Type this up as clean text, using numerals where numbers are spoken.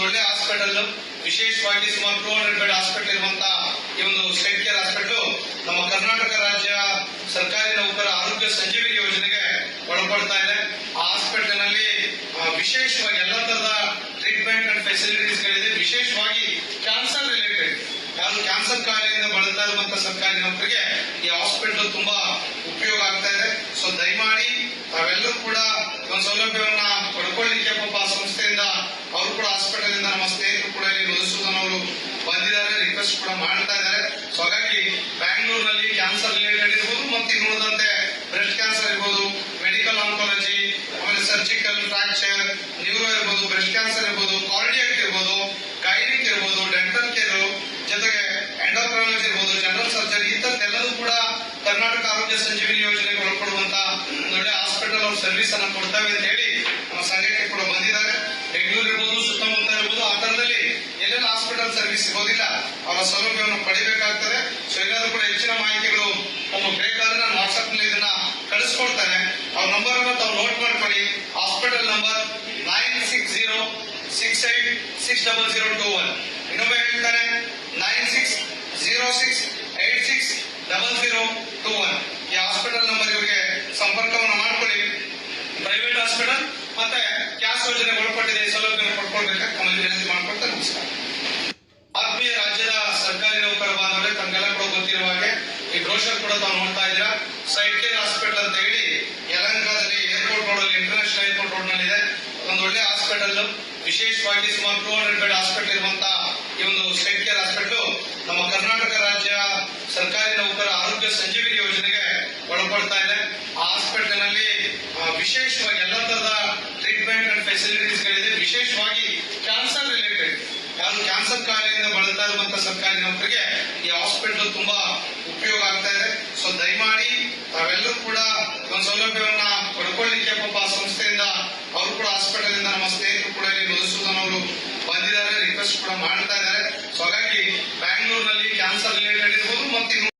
ಒಳ್ಳೆ ಹಾಸ್ಪಿಟಲ್, ವಿಶೇಷವಾಗಿ ಸುಮಾರು 200 ಬೆಡ್ ಹಾಸ್ಪಿಟಲ್ ಇರುವಂತಹ ಈ ಒಂದು ಸ್ಟೇಟ್ ಕೇರ್ ಹಾಸ್ಪಿಟಲ್ ನಮ್ಮ ಕರ್ನಾಟಕ ರಾಜ್ಯ ಸರ್ಕಾರಿ ನೌಕರ ಆರೋಗ್ಯ ಸಂಜೀವಿನಿ ಯೋಜನೆಗೆ ಒಳಪಡ್ತಾ ಇದೆ. ಆ ಹಾಸ್ಪಿಟಲ್ ನಲ್ಲಿ ವಿಶೇಷವಾಗಿ ಎಲ್ಲ ತರದ ಟ್ರೀಟ್ಮೆಂಟ್ ಅಂಡ್ ಫೆಸಿಲಿಟೀಸ್ ಗಳಿದೆ. ವಿಶೇಷವಾಗಿ ಕ್ಯಾನ್ಸರ್ ರಿಲೇಟೆಡ್ ಯಾರು ಕ್ಯಾನ್ಸರ್ ಕಾಯಿಲೆಯಿಂದ ಬಳಲ್ತಾ ಇರುವಂತಹ ಸರ್ಕಾರಿ ನೌಕರಿಗೆ ಈ ಹಾಸ್ಪಿಟಲ್ ತುಂಬಾ ಉಪಯೋಗ ಆಗ್ತಾ ಇದೆ. ಸೊ ದಯಮಾಡಿ ತಾವೆಲ್ಲರೂ ಕೂಡ ಒಂದು ಸೌಲಭ್ಯವನ್ನ ಪಡ್ಕೊಳ್ಳಿಕ್ಕೆ ಪಾಪ ಸಂಸ್ಥೆಯಿಂದ ಅವರು ಕೂಡ ಹಾಸ್ಪಿಟಲ್ ಇಂದ ನಮ್ಮ ಸ್ನೇಹಿತರು ಕೂಡ ಇಲ್ಲಿ ಮಧುಸೂದನ್ ಅವರು ಬಂದಿದ್ದಾರೆ, ರಿಕ್ವೆಸ್ಟ್ ಕೂಡ ಮಾಡ್ತಾ ಇದ್ದಾರೆ. ಸೊ ಹಾಗಾಗಿ ಬ್ಯಾಂಗ್ಳೂರಿನಲ್ಲಿ ಕ್ಯಾನ್ಸರ್ ರಿಲೇಟೆಡ್ ಇರ್ಬೋದು, ಮತ್ತೆ ಇನ್ನುಳಿದಂತೆ ಬ್ರೆಸ್ಟ್ ಕ್ಯಾನ್ಸರ್ ಇರ್ಬೋದು, ಮೆಡಿಕಲ್ ಆಂಕಾಲಜಿ, ಆಮೇಲೆ ಸರ್ಜಿಕಲ್ ಫ್ರಾಕ್ಚರ್, ನ್ಯೂರೋ ಇರ್ಬೋದು, ಬ್ರೆಸ್ಟ್ ಕ್ಯಾನ್ಸರ್ ಇರ್ಬೋದು, ಕಾರ್ಡಿಯಾಕ್ ಇರ್ಬೋದು, ಗೈನಿಕ್ ಇರ್ಬೋದು, ಡೆಂಟಲ್ ಕೇರ್ ಜೊತೆಗೆ ಎಂಡೋಕ್ರೈನಾಲಜಿ ಇರ್ಬೋದು, ಜನರಲ್ ಸರ್ಜರಿ, ಇಂಥದ್ದೆಲ್ಲದೂ ಕೂಡ ಕರ್ನಾಟಕ ಆರೋಗ್ಯ ಸಂಜೀವಿನಿ ಯೋಜನೆಗೆ ಒಳಪಡುವಂತಹ ದೊಡ್ಡ ಹಾಸ್ಪಿಟಲ್ ಅವ್ರ ಸರ್ವಿಸ್ ಅನ್ನ ಕೊಡ್ತೇವೆ ಅಂತ ಹೇಳಿ ನಮ್ಮ ಸಂಘಕ್ಕೆ ಕೂಡ ಬಂದಿದ್ದಾರೆ. ಬೆಂಗಳೂರು ಇರ್ಬೋದು, ಸುತ್ತಮುತ್ತ ಇರ್ಬೋದು, ಆ ತರದಲ್ಲಿ ಎಲ್ಲೆಲ್ಲ ಹಾಸ್ಪಿಟಲ್ ಸರ್ವಿಸ್ ಸಿಗೋದಿಲ್ಲ ಅವರ ಸೌಲಭ್ಯವನ್ನು ಪಡಿಬೇಕಾಗ್ತದೆ. ಸೊ ಎಲ್ಲಾದ್ರೂ ಕೂಡ ಹೆಚ್ಚಿನ ಮಾಹಿತಿಗಳು ನಮಗೆ ಬೇಕಾದ್ರೆ ನಾನು ವಾಟ್ಸ್ಆಪ್ ನಲ್ಲಿ ಇದನ್ನ ಕಳಿಸ್ಕೊಡ್ತೇನೆ. ಅವ್ರ ನಂಬರ್ ಅನ್ನು ತಾವು ನೋಟ್ ಮಾಡ್ಕೊಳ್ಳಿ. Hospital number 9606860021. ಇನ್ನೊಮ್ಮೆ ಹೇಳ್ತಾರೆ 9606860021. ಈ ಹಾಸ್ಪಿಟಲ್ ನಂಬರ್ ಇವರಿಗೆ ಸಂಪರ್ಕವನ್ನು ಮಾಡ್ಕೊಳ್ಳಿ. ಪ್ರೈವೇಟ್ ಹಾಸ್ಪಿಟಲ್ ಮತ್ತೆ ಕ್ಯಾಶ್ ಯೋಜನೆಗೆ ಒಳಪಟ್ಟಿದೆ, ಈ ಸೌಲಭ್ಯ ಪಡ್ಕೊಳ್ಬೇಕಾಗಿ ತಮ್ಮಲ್ಲಿ ವಿನಂತಿ ಮಾಡ್ಕೊಳ್ತಾ ನಮಸ್ಕಾರ. ಆತ್ಮೀಯ ರಾಜ್ಯದ ಸರ್ಕಾರಿ ನೌಕರ ಬಾಂಧವರೇ, ತಮಗೆಲ್ಲ ಕೂಡ ಗೊತ್ತಿರುವ ಹಾಗೆ ಈ ಬ್ರೋಷರ್ ಕೂಡ ತಾವು ನೋಡ್ತಾ ಇದ್ದೀರಾ. ಸೈಡ್ ಕೇರ್ ಹಾಸ್ಪಿಟಲ್ ಅಂತ ಹೇಳಿ ಯಲಹಂಕದಲ್ಲಿ ಏರ್ಪೋರ್ಟ್ ರೋಡ್ ಅಲ್ಲಿ, ಇಂಟರ್ನ್ಯಾಷನಲ್ ಏರ್ಪೋರ್ಟ್ ರೋಡ್ ನಲ್ಲಿ ಇದೆ. ಒಂದು ಒಳ್ಳೆ ಹಾಸ್ಪಿಟಲ್, ವಿಶೇಷವಾಗಿ ಸುಮಾರು 200 ಬೆಡ್ ಹಾಸ್ಪಿಟಲ್ ಇರುವಂತಹ ಈ ಒಂದು ಸ್ಟೇಟ್ ಕೇರ್ ಹಾಸ್ಪಿಟಲ್ ನಮ್ಮ ಕರ್ನಾಟಕ ರಾಜ್ಯ ಸರ್ಕಾರಿ ನೌಕರ ಆರೋಗ್ಯ ಸಂಜೀವಿನಿ ಯೋಜನೆಗೆ ಒಳಪಡ್ತಾ ಇದೆ. ಆ ಹಾಸ್ಪಿಟಲ್ ನಲ್ಲಿ ವಿಶೇಷವಾಗಿ ಎಲ್ಲ ತರದ ಟ್ರೀಟ್ಮೆಂಟ್ ಅಂಡ್ ಫೆಸಿಲಿಟೀಸ್ ಗಳಿದೆ. ವಿಶೇಷವಾಗಿ ಕ್ಯಾನ್ಸರ್ ರಿಲೇಟೆಡ್ ಯಾರು ಕ್ಯಾನ್ಸರ್ ಕಾಯಿಲೆಯಿಂದ ಬಳಲ್ತಾ ಇರುವಂತಹ ಸರ್ಕಾರಿ ನೌಕರಿಗೆ ಈ ಹಾಸ್ಪಿಟಲ್ ತುಂಬಾ ಉಪಯೋಗ ಆಗ್ತಾ ಇದೆ. ಸೊ ದಯಮಾಡಿ ತಾವೆಲ್ಲರೂ ಕೂಡ ಒಂದು ಸೌಲಭ್ಯವನ್ನ ಪಡ್ಕೊಳ್ಳಿಕ್ಕೆ ಪಾಪ ಸಂಸ್ಥೆಯಿಂದ ಅವರು ಕೂಡ ಹಾಸ್ಪಿಟಲ್ ಇಂದ ನಮ್ಮ ಸ್ನೇಹಿತರು ಕೂಡ ಇಲ್ಲಿ ಮಧುಸೂದನ್ ಅವರು ಬಂದಿದ್ದಾರೆ, ರಿಕ್ವೆಸ್ಟ್ ಕೂಡ ಮಾಡ್ತಾ ಇದ್ದಾರೆ. ಸೊ ಹಾಗಾಗಿ ಬ್ಯಾಂಗ್ಳೂರಿನಲ್ಲಿ ಕ್ಯಾನ್ಸರ್ ರಿಲೇಟೆಡ್ ಇರ್ಬೋದು, ಮತ್ತೆ